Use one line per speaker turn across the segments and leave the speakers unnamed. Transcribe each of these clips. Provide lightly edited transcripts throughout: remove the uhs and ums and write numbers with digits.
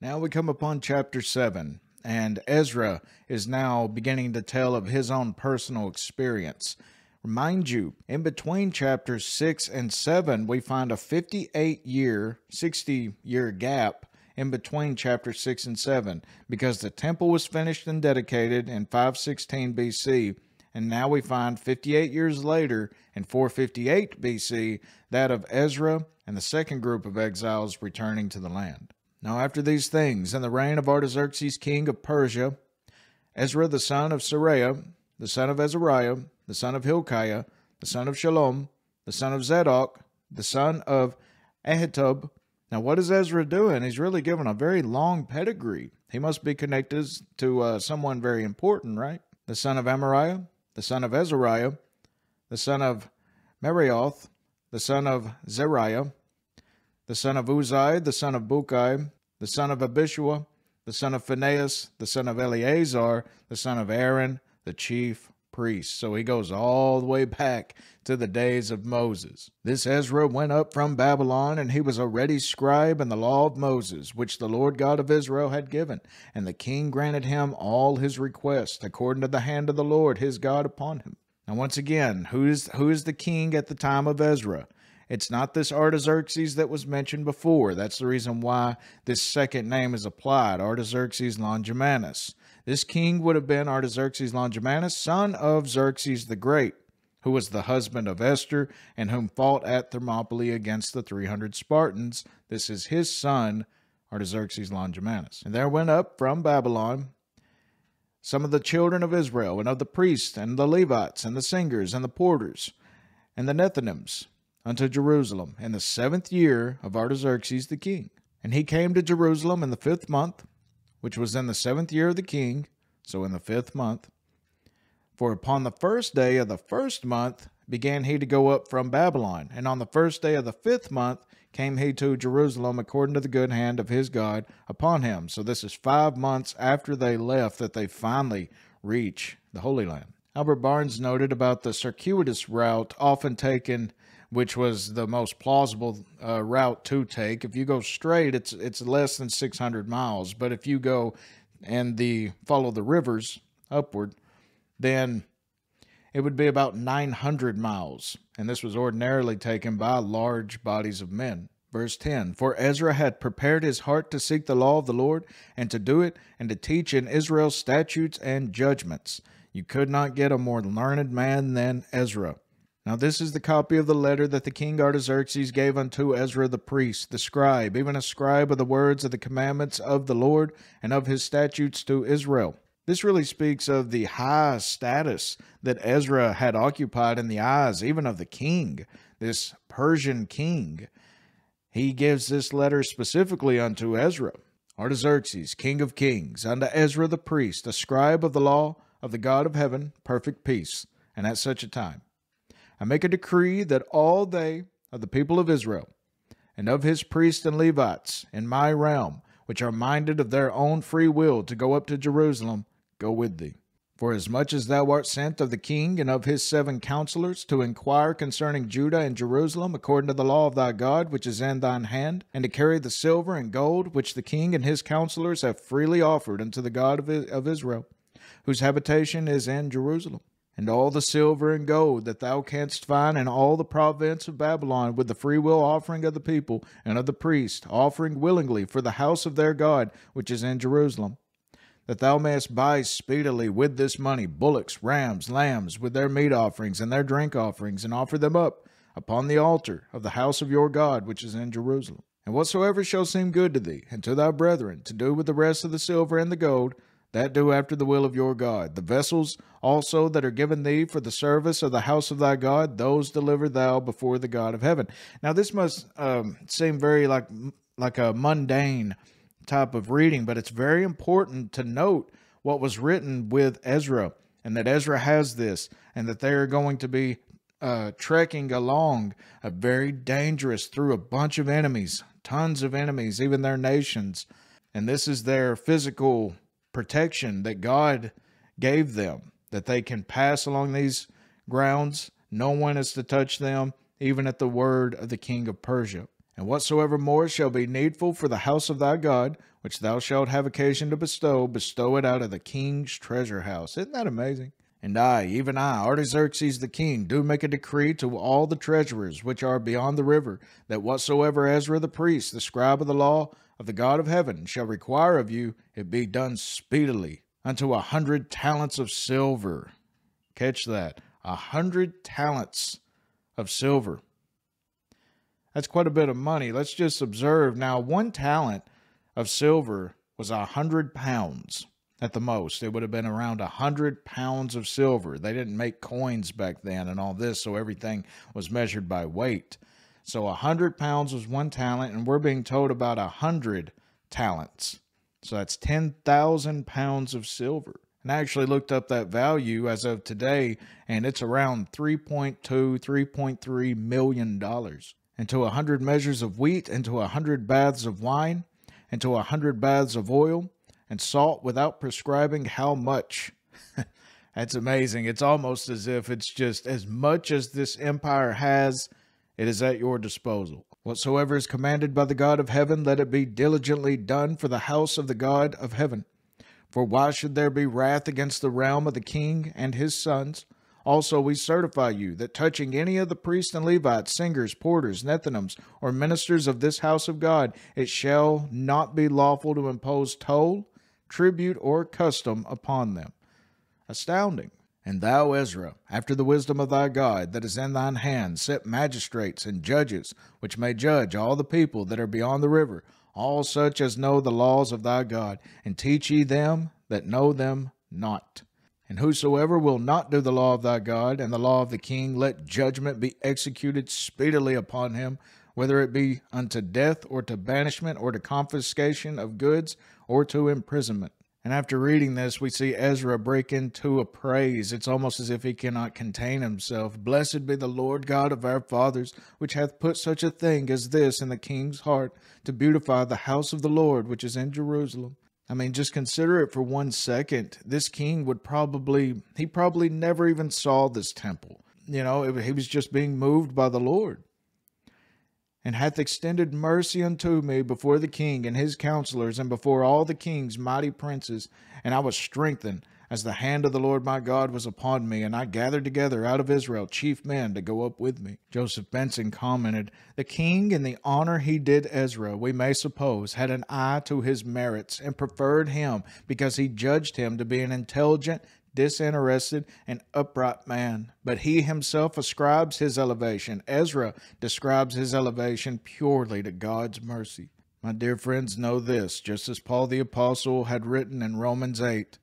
Now we come upon chapter 7, and Ezra is now beginning to tell of his own personal experience. Remind you, in between chapters 6 and 7, we find a 58-year, 60-year gap in between chapter 6 and 7, because the temple was finished and dedicated in 516 BC, and now we find 58 years later, in 458 BC, that of Ezra and the second group of exiles returning to the land. Now after these things, in the reign of Artaxerxes king of Persia, Ezra the son of Seraiah, the son of Azariah, the son of Hilkiah, the son of Shalom, the son of Zadok, the son of Ahitub. Now what is Ezra doing? He's really given a very long pedigree. He must be connected to someone very important, right? The son of Amariah, the son of Azariah, the son of Merioth, the son of Zeriah, the son of Uzai, the son of Bukai, the son of Abishua, the son of Phinehas, the son of Eleazar, the son of Aaron, the chief priest. So he goes all the way back to the days of Moses. This Ezra went up from Babylon, and he was a ready scribe in the law of Moses, which the Lord God of Israel had given. And the king granted him all his requests, according to the hand of the Lord his God upon him. Now once again, who is the king at the time of Ezra? It's not this Artaxerxes that was mentioned before. That's the reason why this second name is applied, Artaxerxes Longimanus. This king would have been Artaxerxes Longimanus, son of Xerxes the Great, who was the husband of Esther, and whom fought at Thermopylae against the 300 Spartans. This is his son, Artaxerxes Longimanus. And there went up from Babylon some of the children of Israel, and of the priests, and the Levites, and the singers, and the porters, and the Nethinims, unto Jerusalem in the 7th year of Artaxerxes the king. And he came to Jerusalem in the 5th month, which was in the 7th year of the king, so in the 5th month. For upon the 1st day of the 1st month began he to go up from Babylon, and on the 1st day of the 5th month came he to Jerusalem according to the good hand of his God upon him. So this is 5 months after they left that they finally reach the Holy Land. Albert Barnes noted about the circuitous route often taken, which was the most plausible route to take. If you go straight, it's less than 600 miles. But if you go and follow the rivers upward, then it would be about 900 miles. And this was ordinarily taken by large bodies of men. Verse 10, For Ezra had prepared his heart to seek the law of the Lord, and to do it, and to teach in Israel statutes and judgments. You could not get a more learned man than Ezra. Now this is the copy of the letter that the king Artaxerxes gave unto Ezra the priest, the scribe, even a scribe of the words of the commandments of the Lord and of his statutes to Israel. This really speaks of the high status that Ezra had occupied in the eyes even of the king, this Persian king. He gives this letter specifically unto Ezra. Artaxerxes, king of kings, unto Ezra the priest, a scribe of the law of the God of heaven, perfect peace, and at such a time. I make a decree that all they of the people of Israel, and of his priests and Levites in my realm, which are minded of their own free will to go up to Jerusalem, go with thee. For as much as thou art sent of the king and of his 7 counselors to inquire concerning Judah and Jerusalem according to the law of thy God which is in thine hand, and to carry the silver and gold which the king and his counselors have freely offered unto the God of Israel, whose habitation is in Jerusalem. And all the silver and gold that thou canst find in all the province of Babylon, with the freewill offering of the people and of the priests, offering willingly for the house of their God, which is in Jerusalem, that thou mayest buy speedily with this money bullocks, rams, lambs, with their meat offerings and their drink offerings, and offer them up upon the altar of the house of your God, which is in Jerusalem. And whatsoever shall seem good to thee and to thy brethren, to do with the rest of the silver and the gold, that do after the will of your God. The vessels also that are given thee for the service of the house of thy God, those deliver thou before the God of heaven. Now this must seem very like a mundane type of reading, but it's very important to note what was written with Ezra, and that Ezra has this, and that they are going to be trekking along a very dangerous through a bunch of enemies, tons of enemies, even their nations. And this is their physical protection that God gave them, that they can pass along these grounds. No one is to touch them, even at the word of the king of Persia. And whatsoever more shall be needful for the house of thy God, which thou shalt have occasion to bestow, bestow it out of the king's treasure house. Isn't that amazing? And I, even I, Artaxerxes the king, do make a decree to all the treasurers which are beyond the river, that whatsoever Ezra the priest, the scribe of the law of the God of heaven, shall require of you, it be done speedily, unto 100 talents of silver. Catch that. 100 talents of silver. That's quite a bit of money. Let's just observe now, 1 talent of silver was 100 pounds at the most. It would have been around 100 pounds of silver. They didn't make coins back then and all this, so everything was measured by weight. So 100 pounds was 1 talent, and we're being told about 100 talents. So that's 10,000 pounds of silver. And I actually looked up that value as of today, and it's around $3.2, $3.3 million. And to 100 measures of wheat, and to 100 baths of wine, and to 100 baths of oil, and salt without prescribing how much. That's amazing. It's almost as if it's just as much as this empire has, it is at your disposal. Whatsoever is commanded by the God of heaven, let it be diligently done for the house of the God of heaven. For why should there be wrath against the realm of the king and his sons? Also we certify you, that touching any of the priests and Levites, singers, porters, Nethinims, or ministers of this house of God, it shall not be lawful to impose toll, tribute, or custom upon them. Astounding. And thou, Ezra, after the wisdom of thy God that is in thine hand, set magistrates and judges, which may judge all the people that are beyond the river, all such as know the laws of thy God, and teach ye them that know them not. And whosoever will not do the law of thy God, and the law of the king, let judgment be executed speedily upon him, whether it be unto death, or to banishment, or to confiscation of goods, or to imprisonment. And after reading this, we see Ezra break into a praise. It's almost as if he cannot contain himself. Blessed be the Lord God of our fathers, which hath put such a thing as this in the king's heart, to beautify the house of the Lord, which is in Jerusalem. I mean, just consider it for 1 second. This king would probably never even saw this temple. You know, he was just being moved by the Lord. And hath extended mercy unto me before the king and his counselors, and before all the king's mighty princes. And I was strengthened, as the hand of the Lord my God was upon me, and I gathered together out of Israel chief men to go up with me. Joseph Benson commented, the king, in the honor he did Ezra, we may suppose, had an eye to his merits, and preferred him, because he judged him to be an intelligent, disinterested, and upright man. But he himself ascribes his elevation. Ezra describes his elevation purely to God's mercy. My dear friends, know this, just as Paul the Apostle had written in Romans 8,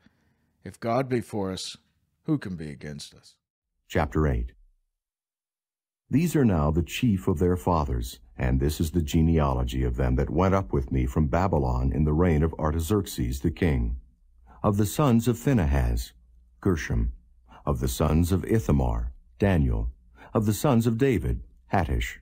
if God be for us, who can be against us?
Chapter 8. These are now the chief of their fathers, and this is the genealogy of them that went up with me from Babylon in the reign of Artaxerxes the king. Of the sons of Phinehas, Gershom. Of the sons of Ithamar, Daniel. Of the sons of David, Hattish.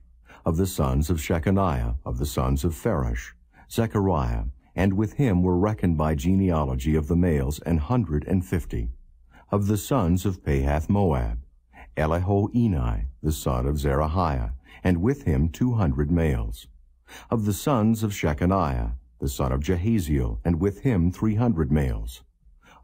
Of the sons of Shechaniah, of the sons of Pharosh, Zechariah, and with him were reckoned by genealogy of the males 150. Of the sons of Pahath-Moab, Elihoenai, the son of Zerahiah, and with him 200 males. Of the sons of Shechaniah, the son of Jahaziel, and with him 300 males.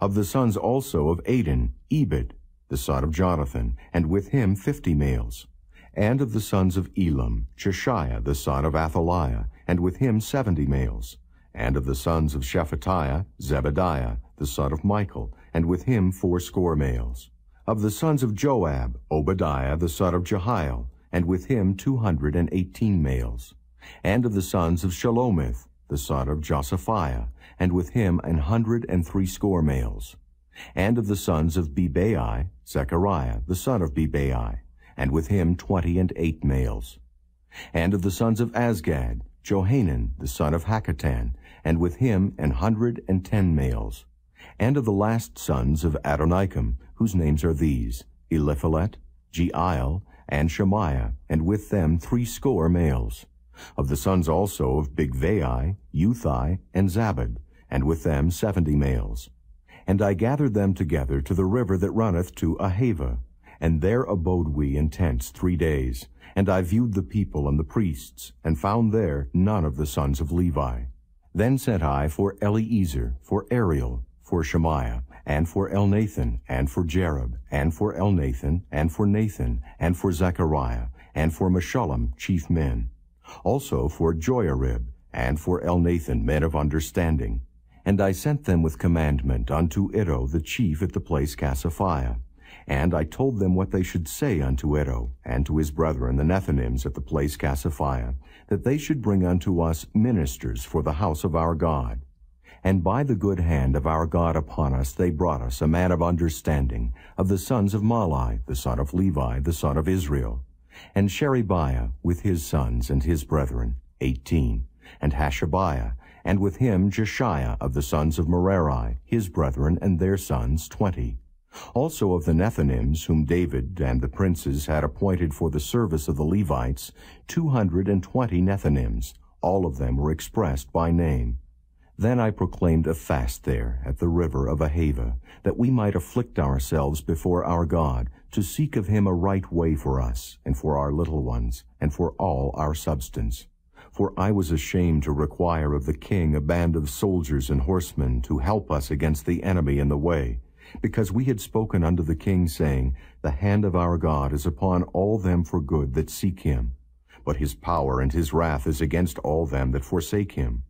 Of the sons also of Adin, Ebed, the son of Jonathan, and with him 50 males. And of the sons of Elam, Jeshaiah, the son of Athaliah, and with him 70 males. And of the sons of Shephatiah, Zebediah, the son of Michael, and with him 80 males. Of the sons of Joab, Obadiah, the son of Jehiel, and with him 218 males. And of the sons of Shelomith, the son of Josaphiah, and with him 160 males. And of the sons of Bebai, Zechariah, the son of Bebai, and with him 28 males. And of the sons of Azgad, Johanan, the son of Hakatan, and with him 110 males. And of the last sons of Adonikam, whose names are these, Eliphalet, Jeiel, and Shemaiah, and with them 80 males. Of the sons also of Bigvai, Uthai, and Zabad, and with them 70 males. And I gathered them together to the river that runneth to Ahava, And there abode we in tents 3 days. And I viewed the people and the priests, and found there none of the sons of Levi. Then sent I for Eliezer, for Ariel, for Shemaiah, and for Elnathan, and for Jerub, and for Elnathan, and for Nathan, and for Zechariah, and for Meshullam, chief men. Also for Joiarib, and for Elnathan, men of understanding. And I sent them with commandment unto Iddo the chief at the place Cassaphiah. And I told them what they should say unto Iddo, and to his brethren the Nethinims at the place Cassaphiah, that they should bring unto us ministers for the house of our God. And by the good hand of our God upon us they brought us a man of understanding, of the sons of Mahli, the son of Levi, the son of Israel. And Sherebiah with his sons and his brethren, 18, and Hashabiah, and with him Jeshiah of the sons of Merari, his brethren and their sons, 20. Also of the Nethinims, whom David and the princes had appointed for the service of the Levites, 220 Nethinims. All of them were expressed by name. Then I proclaimed a fast there at the river of Ahava, that we might afflict ourselves before our God, to seek of him a right way for us, and for our little ones, and for all our substance. For I was ashamed to require of the king a band of soldiers and horsemen to help us against the enemy in the way, because we had spoken unto the king, saying, The hand of our God is upon all them for good that seek him, but his power and his wrath is against all them that forsake him.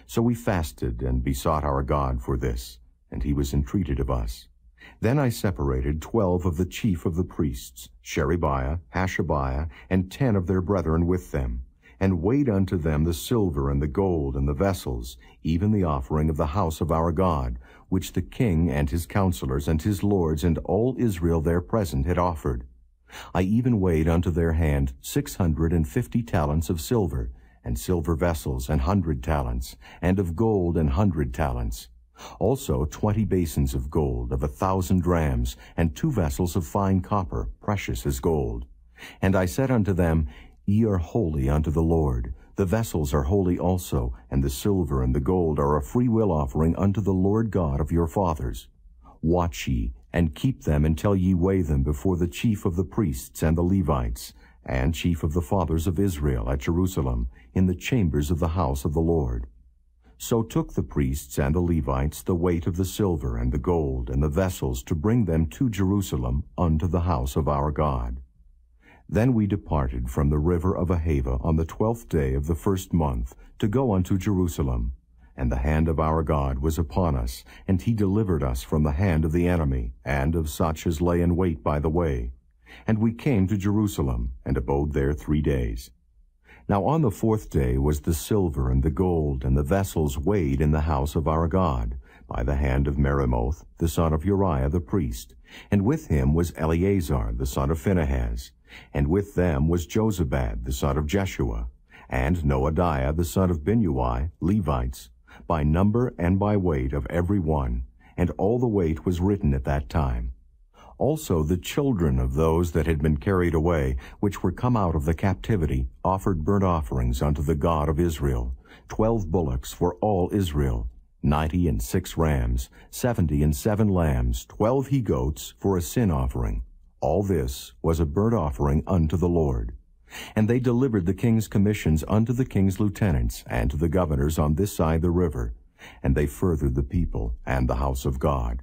So we fasted and besought our God for this, and he was entreated of us. Then I separated 12 of the chief of the priests, Sherebiah, Hashabiah, and 10 of their brethren with them, and weighed unto them the silver and the gold and the vessels, even the offering of the house of our God, which the king and his counselors and his lords and all Israel there present had offered. I even weighed unto their hand 650 talents of silver, and silver vessels 100 talents, and of gold 100 talents. Also 20 basins of gold of 1,000 drams, and 2 vessels of fine copper, precious as gold. And I said unto them, Ye are holy unto the Lord. The vessels are holy also, and the silver and the gold are a freewill offering unto the Lord God of your fathers. Watch ye, and keep them until ye weigh them before the chief of the priests and the Levites, and chief of the fathers of Israel at Jerusalem, in the chambers of the house of the Lord. So took the priests and the Levites the weight of the silver and the gold and the vessels to bring them to Jerusalem unto the house of our God. Then we departed from the river of Ahava on the 12th day of the 1st month to go unto Jerusalem. And the hand of our God was upon us, and he delivered us from the hand of the enemy, and of such as lay in wait by the way. And we came to Jerusalem, and abode there 3 days. Now on the 4th day was the silver and the gold and the vessels weighed in the house of our God, by the hand of Meremoth, the son of Uriah the priest. And with him was Eleazar, the son of Phinehas. And with them was Jozabad, the son of Jeshua, and Noadiah, the son of Binnui, Levites, by number and by weight of every one, and all the weight was written at that time. Also the children of those that had been carried away, which were come out of the captivity, offered burnt offerings unto the God of Israel, 12 bullocks for all Israel, 96 rams, 77 lambs, 12 he-goats for a sin offering. All this was a burnt offering unto the Lord. And they delivered the king's commissions unto the king's lieutenants and to the governors on this side the river, and they furthered the people and the house of God.